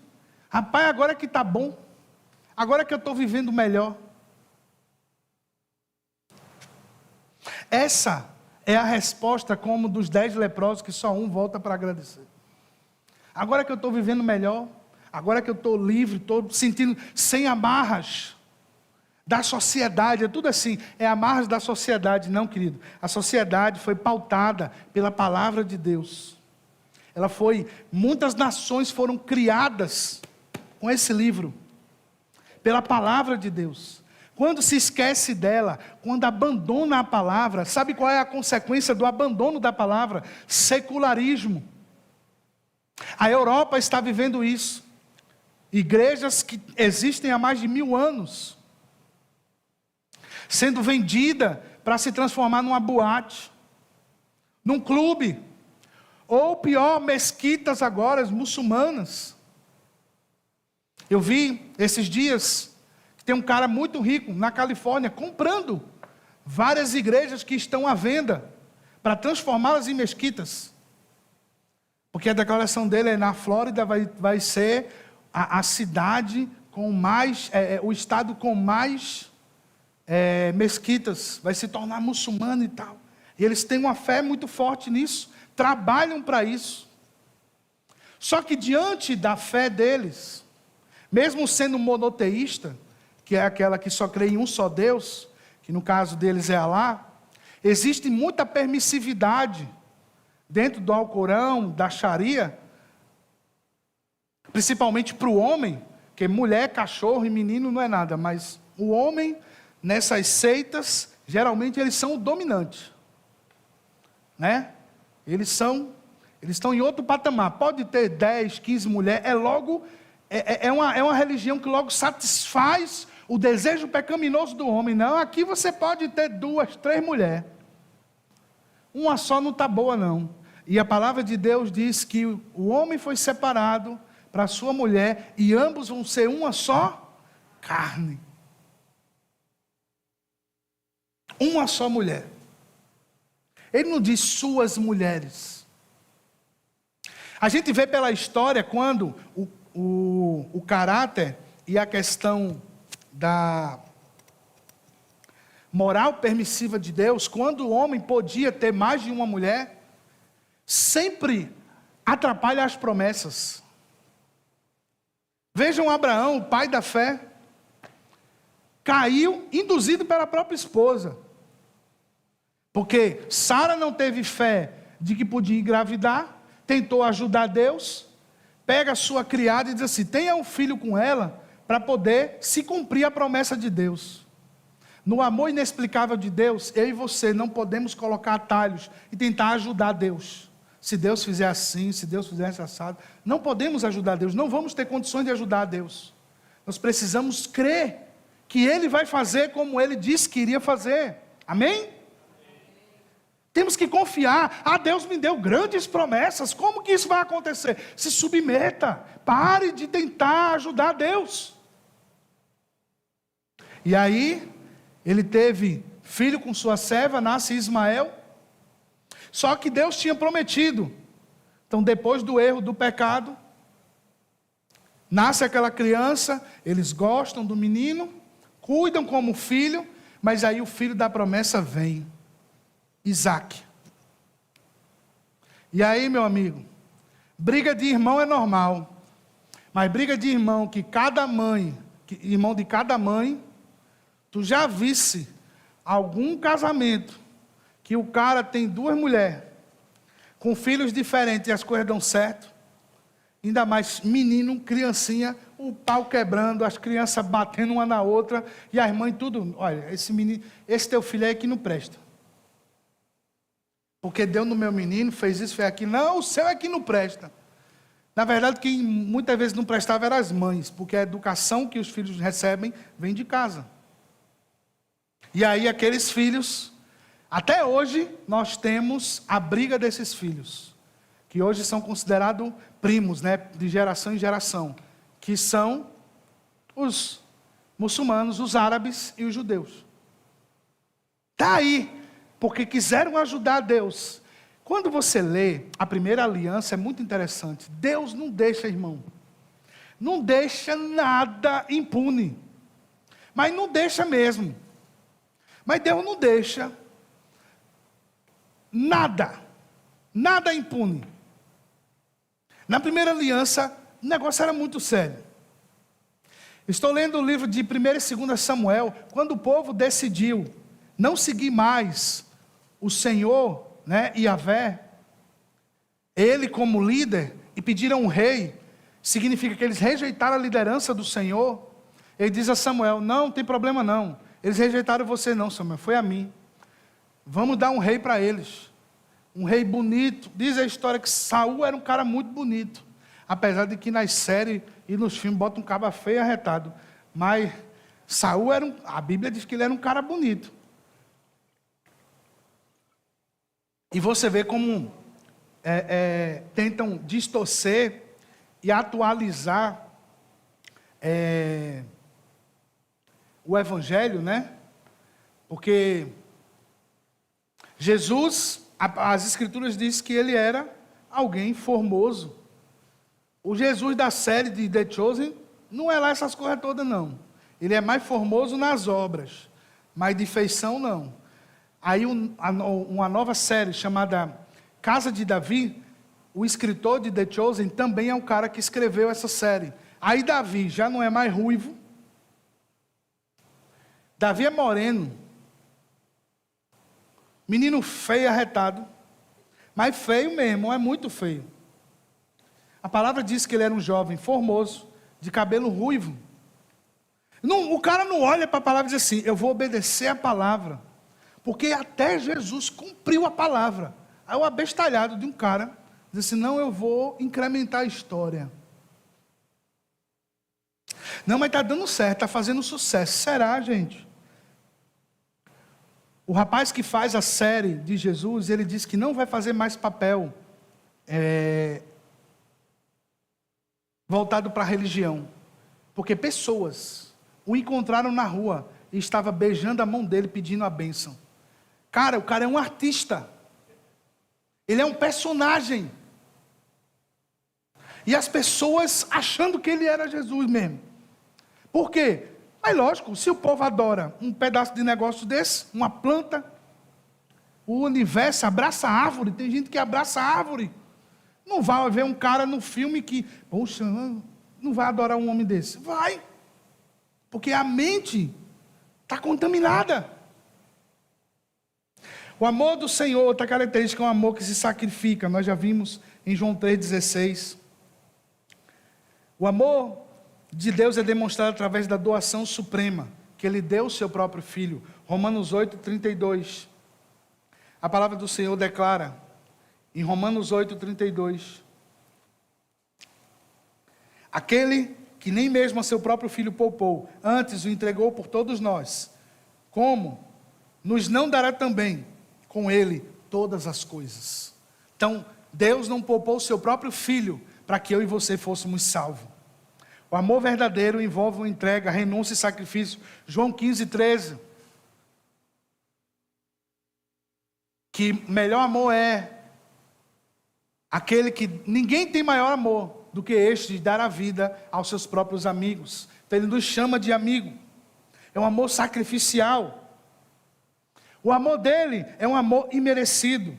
rapaz, agora que está bom. Agora que eu estou vivendo melhor. Essa é a resposta como dos 10 leprosos, que só um volta para agradecer. Agora que eu estou vivendo melhor, agora que eu estou livre, estou sentindo sem amarras da sociedade, é tudo assim, é amarras da sociedade. Não, querido, a sociedade foi pautada pela palavra de Deus. Muitas nações foram criadas com esse livro, pela palavra de Deus. Quando se esquece dela, quando abandona a palavra, sabe qual é a consequência do abandono da palavra? Secularismo. A Europa está vivendo isso. Igrejas que existem há mais de 1000 anos, sendo vendida para se transformar numa boate, num clube, ou pior, mesquitas agora, as muçulmanas. Eu vi esses dias que tem um cara muito rico na Califórnia comprando várias igrejas que estão à venda para transformá-las em mesquitas. Porque a declaração dele é na Flórida vai ser a cidade com mais, o estado com mais mesquitas, vai se tornar muçulmano e tal. E eles têm uma fé muito forte nisso, trabalham para isso. Só que diante da fé deles, mesmo sendo monoteísta, que é aquela que só crê em um só Deus, que no caso deles é Alá, existe muita permissividade dentro do Alcorão, da Sharia, principalmente para o homem, que mulher, cachorro e menino não é nada, mas o homem, nessas seitas, geralmente eles são o dominante, né? Eles estão em outro patamar. Pode ter 10, 15 mulheres, é uma religião que logo satisfaz o desejo pecaminoso do homem. Não, aqui você pode ter 2, 3 mulheres. Uma só não está boa não. E a palavra de Deus diz que o homem foi separado para a sua mulher e ambos vão ser uma só carne. Uma só mulher. Ele não diz suas mulheres. A gente vê pela história quando o caráter e a questão da moral permissiva de Deus, quando o homem podia ter mais de uma mulher, sempre atrapalha as promessas. Vejam Abraão, o pai da fé. caiu induzido pela própria esposa. Porque Sara não teve fé de que podia engravidar, tentou ajudar Deus, pega a sua criada e diz assim: tenha um filho com ela, para poder se cumprir a promessa de Deus. No amor inexplicável de Deus, eu e você não podemos colocar atalhos e tentar ajudar Deus. Se Deus fizer assim, se Deus fizer assado, não podemos ajudar Deus, não vamos ter condições de ajudar Deus. Nós precisamos crer que Ele vai fazer como Ele disse que iria fazer. Amém? Temos que confiar. Deus me deu grandes promessas, como que isso vai acontecer? Se submeta, pare de tentar ajudar Deus. E aí, ele teve filho com sua serva, nasce Ismael. Só que Deus tinha prometido. Então, depois do erro, do pecado, nasce aquela criança, eles gostam do menino, cuidam como filho, mas aí o filho da promessa vem, Isaque. E aí, meu amigo, briga de irmão é normal, mas briga de irmão que cada mãe, irmão de cada mãe, tu já visse algum casamento que o cara tem duas mulheres, com filhos diferentes e as coisas dão certo? Ainda mais menino, criancinha, o pau quebrando, as crianças batendo uma na outra, e as mães tudo, olha, esse menino, esse teu filho é que não presta. Porque deu no meu menino, fez isso, fez aquilo. Não, o seu é que não presta. Na verdade, quem muitas vezes não prestava eram as mães, porque a educação que os filhos recebem vem de casa. E aí aqueles filhos, até hoje, nós temos a briga desses filhos, que hoje são considerados primos, né, de geração em geração, que são os muçulmanos, os árabes e os judeus. Está aí, porque quiseram ajudar Deus. Quando você lê a primeira aliança, é muito interessante. Deus não deixa, irmão, não deixa nada impune, mas não deixa mesmo. Mas Deus não deixa nada impune. Na primeira aliança, o negócio era muito sério. Estou lendo o livro de 1 e 2 Samuel, quando o povo decidiu não seguir mais o Senhor, né, Yahvé, ele como líder, e pediram um rei, significa que eles rejeitaram a liderança do Senhor. Ele diz a Samuel: não tem problema não, eles rejeitaram você não, Samuel, foi a mim. Vamos dar um rei para eles, um rei bonito. Diz a história que Saul era um cara muito bonito, apesar de que nas séries e nos filmes botam um caba feio e arretado, mas Saul era a Bíblia diz que ele era um cara bonito. E você vê como tentam distorcer e atualizar o Evangelho, né? Porque Jesus, as Escrituras dizem que ele era alguém formoso. O Jesus da série de The Chosen não é lá essas coisas todas, não. Ele é mais formoso nas obras, mas de feição não. Aí uma nova série chamada Casa de Davi, o escritor de The Chosen também é um cara que escreveu essa série. Aí Davi já não é mais ruivo. Davi é moreno. Menino feio, arretado. Mas feio mesmo, é muito feio. A palavra diz que ele era um jovem formoso, de cabelo ruivo. Não, o cara não olha para a palavra e diz assim: eu vou obedecer a palavra. Porque até Jesus cumpriu a palavra. Aí o abestalhado de um cara diz assim: não, eu vou incrementar a história. Não, mas está dando certo, está fazendo sucesso. Será, gente? O rapaz que faz a série de Jesus, ele diz que não vai fazer mais papel voltado para a religião. Porque pessoas o encontraram na rua e estava beijando a mão dele pedindo a bênção. Cara, o cara é um artista. Ele é um personagem. E as pessoas achando que ele era Jesus mesmo. Por quê? Mas lógico, se o povo adora um pedaço de negócio desse, uma planta, o universo abraça a árvore, tem gente que abraça a árvore. Não vai ver um cara no filme que, poxa, não vai adorar um homem desse. Vai. Porque a mente Está contaminada. O amor do Senhor, outra característica, é um amor que se sacrifica. Nós já vimos em João 3,16. O amor de Deus é demonstrado através da doação suprema, que Ele deu o seu próprio Filho. Romanos 8,32. A palavra do Senhor declara, em Romanos 8,32. Aquele que nem mesmo a seu próprio Filho poupou, antes o entregou por todos nós, como nos não dará também com Ele todas as coisas? Então, Deus não poupou o seu próprio Filho para que eu e você fôssemos salvos. O amor verdadeiro envolve uma entrega, renúncia e sacrifício. João 15,13. Que melhor amor é aquele que ninguém tem maior amor do que este, de dar a vida aos seus próprios amigos. Então ele nos chama de amigo. É um amor sacrificial. O amor dele é um amor imerecido.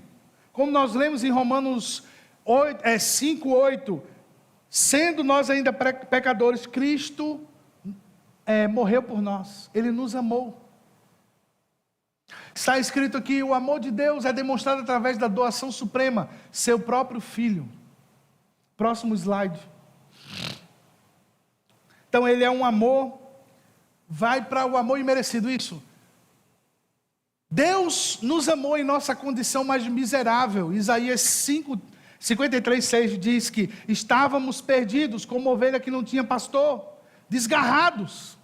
Como nós lemos em Romanos 5:8, sendo nós ainda pecadores, Cristo morreu por nós. Ele nos amou. Está escrito aqui, o amor de Deus é demonstrado através da doação suprema, seu próprio Filho. Próximo slide. Então ele é um amor, vai para o amor imerecido, isso. Deus nos amou em nossa condição mais miserável. Isaías 53:6 diz que estávamos perdidos, como ovelha que não tinha pastor, desgarrados,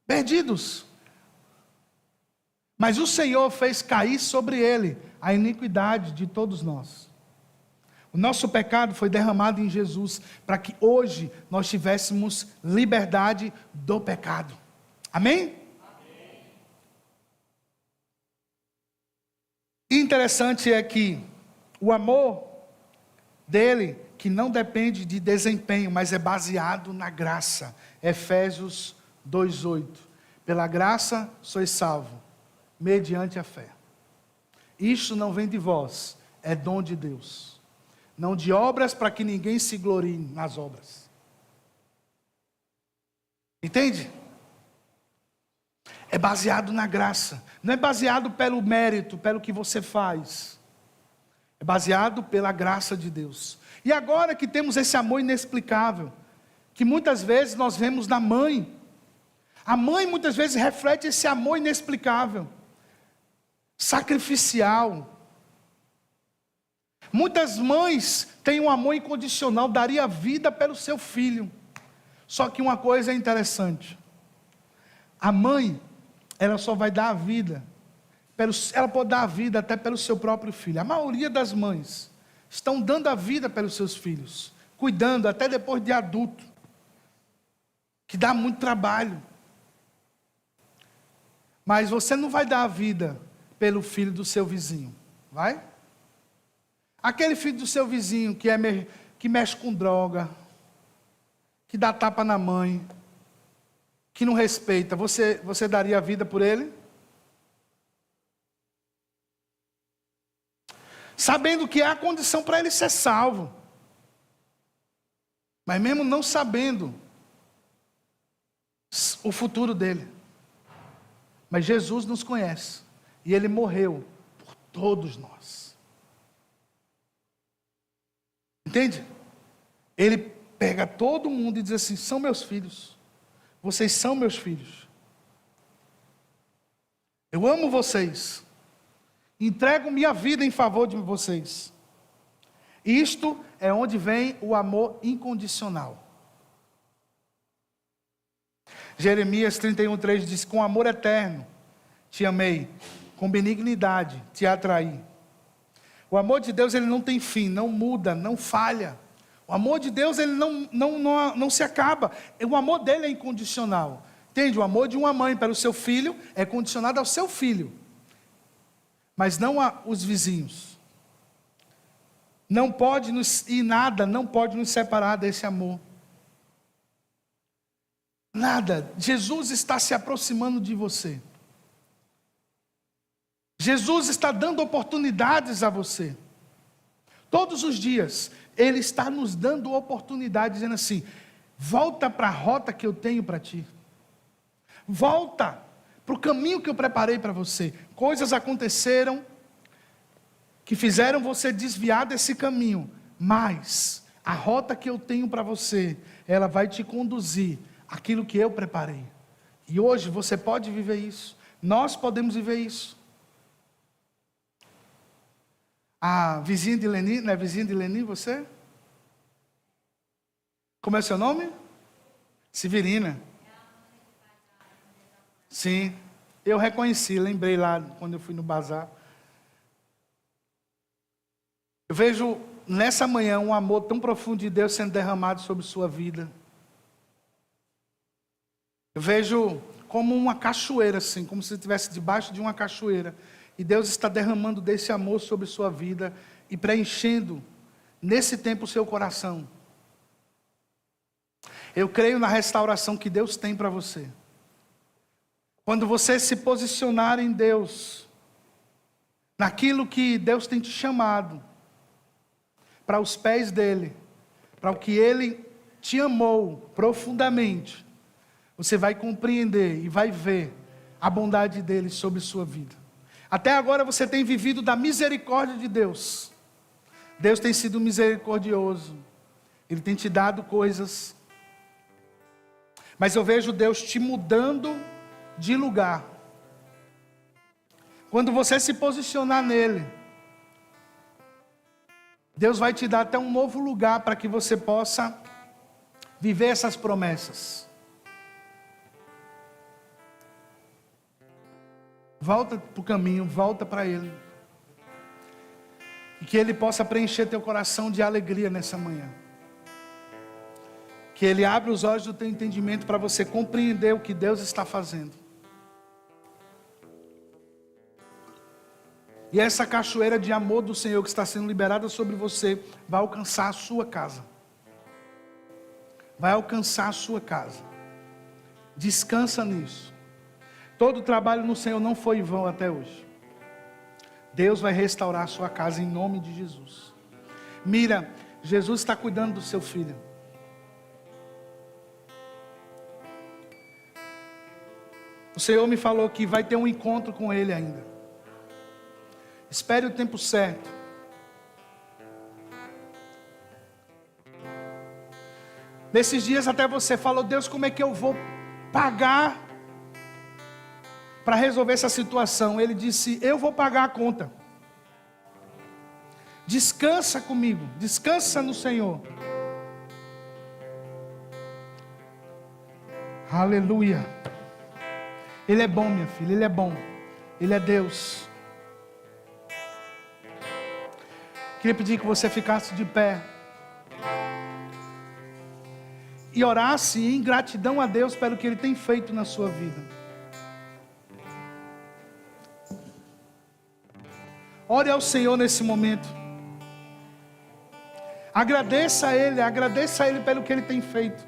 perdidos. Mas o Senhor fez cair sobre ele a iniquidade de todos nós. O nosso pecado foi derramado em Jesus, para que hoje nós tivéssemos liberdade do pecado. Amém? Interessante é que o amor dele, que não depende de desempenho, mas é baseado na graça. Efésios 2:8. Pela graça sois salvo, mediante a fé. Isto não vem de vós, é dom de Deus. Não de obras, para que ninguém se glorie nas obras. Entende? É baseado na graça. Não é baseado pelo mérito, pelo que você faz. É baseado pela graça de Deus. E agora que temos esse amor inexplicável, que muitas vezes nós vemos na mãe. A mãe muitas vezes reflete esse amor inexplicável, sacrificial. Muitas mães têm um amor incondicional, daria vida pelo seu filho. Só que uma coisa é interessante. A mãe, ela só vai dar a vida, ela pode dar a vida até pelo seu próprio filho. A maioria das mães estão dando a vida pelos seus filhos, cuidando até depois de adulto, que dá muito trabalho. Mas você não vai dar a vida pelo filho do seu vizinho, vai? Aquele filho do seu vizinho que mexe com droga, que dá tapa na mãe, que não respeita, você daria a vida por ele? Sabendo que há condição para ele ser salvo. Mas mesmo não sabendo o futuro dele. Mas Jesus nos conhece. E ele morreu por todos nós. Entende? Ele pega todo mundo e diz assim, são meus filhos. Vocês são meus filhos. Eu amo vocês. Entrego minha vida em favor de vocês. Isto é onde vem o amor incondicional. Jeremias 31:3 diz, com amor eterno te amei, com benignidade te atraí. O amor de Deus, ele não tem fim, não muda, não falha. O amor de Deus, ele não se acaba. O amor dele é incondicional. Entende? O amor de uma mãe pelo seu filho é condicionado ao seu filho, mas não aos vizinhos. Não pode nada não pode nos separar desse amor. Nada. Jesus está se aproximando de você. Jesus está dando oportunidades a você. Todos os dias, Ele está nos dando oportunidades, dizendo assim, Volta para a rota que eu tenho para ti. Volta para o caminho que eu preparei para você. Coisas aconteceram que fizeram você desviar desse caminho, mas a rota que eu tenho para você, ela vai te conduzir àquilo que eu preparei. E hoje você pode viver isso. Nós podemos viver isso. A vizinha de Leni, não é vizinha de Leni você? Como é o seu nome? Severina. Sim, eu reconheci, lembrei lá quando eu fui no bazar. Eu vejo nessa manhã um amor tão profundo de Deus sendo derramado sobre sua vida. Eu vejo como uma cachoeira assim, como se estivesse debaixo de uma cachoeira. E Deus está derramando desse amor sobre sua vida e preenchendo nesse tempo o seu coração. Eu creio na restauração que Deus tem para você. Quando você se posicionar em Deus, naquilo que Deus tem te chamado, para os pés dEle, para o que Ele te amou profundamente, você vai compreender e vai ver a bondade dEle sobre sua vida. Até agora você tem vivido da misericórdia de Deus. Deus tem sido misericordioso. Ele tem te dado coisas. Mas eu vejo Deus te mudando de lugar. Quando você se posicionar nele, Deus vai te dar até um novo lugar para que você possa viver essas promessas. Volta para o caminho, volta para Ele. E que Ele possa preencher teu coração de alegria nessa manhã. Que Ele abra os olhos do teu entendimento para você compreender o que Deus está fazendo. E essa cachoeira de amor do Senhor que está sendo liberada sobre você vai alcançar a sua casa. Vai alcançar a sua casa. Descansa nisso. Todo o trabalho no Senhor não foi em vão até hoje. Deus vai restaurar a sua casa em nome de Jesus. Mira, Jesus está cuidando do seu filho. O Senhor me falou que vai ter um encontro com ele ainda. Espere o tempo certo. Nesses dias até você falou: Deus, como é que eu vou pagar para resolver essa situação? Ele disse: eu vou pagar a conta. Descansa comigo, descansa no Senhor. Aleluia. Ele é bom, minha filha, Ele é bom. Ele é Deus. Queria pedir que você ficasse de pé e orasse em gratidão a Deus pelo que Ele tem feito na sua vida. Ore ao Senhor nesse momento. Agradeça a Ele pelo que Ele tem feito.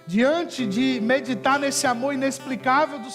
Diante de meditar nesse amor inexplicável do